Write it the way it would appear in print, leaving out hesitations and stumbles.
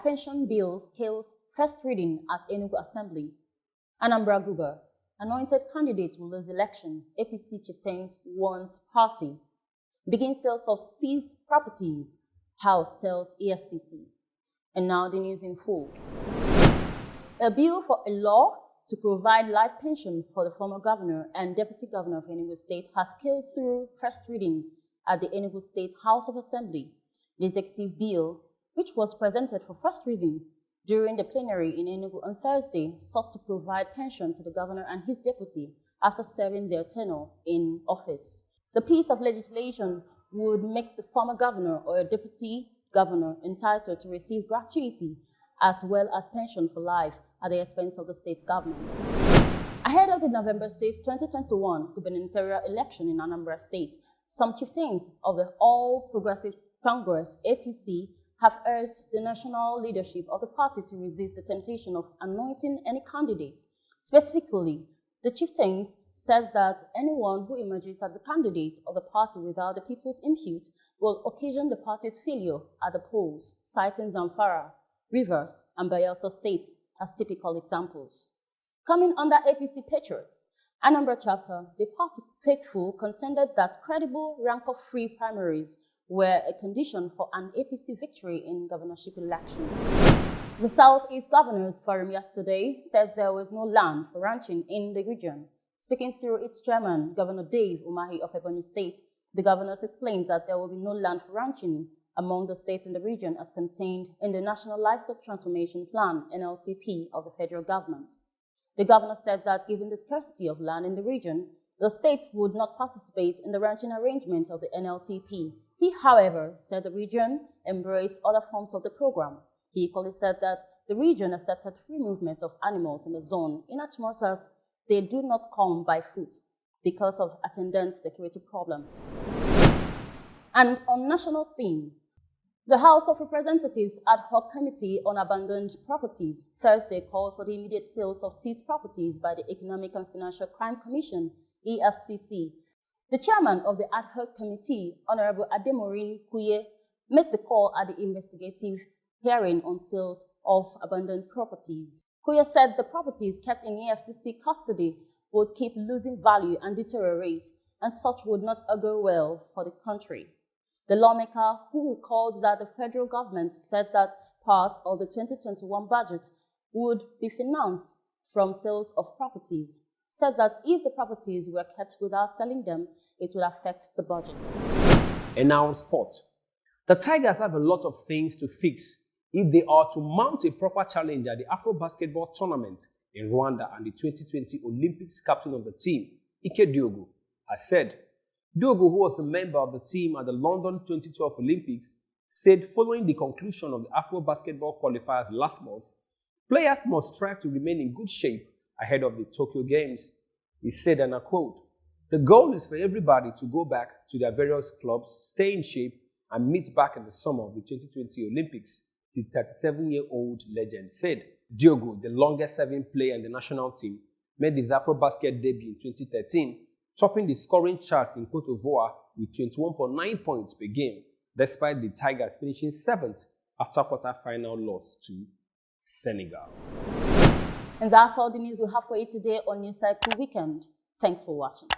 pension bill scales first reading at Enugu Assembly. Anambra Guber, Anointed candidate will lose election. APC Chieftains warns party. Begin sales of seized properties. House tells EFCC. And now the news in full. A bill for a law to provide life pension for the former governor and deputy governor of Enugu State has scaled through first reading at the Enugu State House of Assembly. The executive bill, which was presented for first reading during the plenary in Enugu on Thursday, sought to provide pension to the governor and his deputy after serving their tenure in office. The piece of legislation would make the former governor or a deputy governor entitled to receive gratuity as well as pension for life at the expense of the state government. Ahead of the November 6, 2021 gubernatorial election in Anambra State, some chieftains of the All Progressive Congress, APC, have urged the national leadership of the party to resist the temptation of anointing any candidate. Specifically, the chieftains said that anyone who emerges as a candidate of the party without the people's input will occasion the party's failure at the polls, citing Zamfara, Rivers, and Bayelsa states as typical examples. Coming under APC Patriots, Anambra chapter, the party faithful contended that credible, rancor-free primaries were a condition for an APC victory in governorship election. The Southeast Governors Forum yesterday said there was no land for ranching in the region. Speaking through its chairman, Governor Dave Umahi of Ebonyi State, the governors explained that there will be no land for ranching among the states in the region as contained in the National Livestock Transformation Plan, NLTP, of the federal government. The governor said that given the scarcity of land in the region, the states would not participate in the ranching arrangement of the NLTP. He, however, said the region embraced other forms of the program. He equally said that the region accepted free movement of animals in the zone inasmuch as they do not come by foot because of attendant security problems. And on national scene, the House of Representatives Ad Hoc Committee on Abandoned Properties Thursday called for the immediate sales of seized properties by the Economic and Financial Crime Commission, EFCC. The chairman of the Ad Hoc Committee, Honorable Ademorin Kuye, made the call at the investigative hearing on sales of abandoned properties. Kuye said the properties kept in EFCC custody would keep losing value and deteriorate, and such would not augur well for the country. The lawmaker, who recalled that the federal government said that part of the 2021 budget would be financed from sales of properties, said that if the properties were kept without selling them, it would affect the budget. And now sport. The Tigers have a lot of things to fix if they are to mount a proper challenge at the Afro Basketball Tournament in Rwanda, and the 2020 Olympics captain of the team, Ike Diogo, has said. Diogo, who was a member of the team at the London 2012 Olympics, said following the conclusion of the Afro Basketball qualifiers last month, players must strive to remain in good shape ahead of the Tokyo Games. He said, and I quote, "The goal is for everybody to go back to their various clubs, stay in shape, and meet back in the summer of the 2020 Olympics," the 37-year-old legend said. Diogo, the longest-serving player in the national team, made his Afro-Basket debut in 2013, topping the scoring charts in Cote d'Ivoire with 21.9 points per game, despite the Tigers finishing 7th after quarter-final loss to Senegal. And that's all the news we have for you today on News Cycle Weekend. Thanks for watching.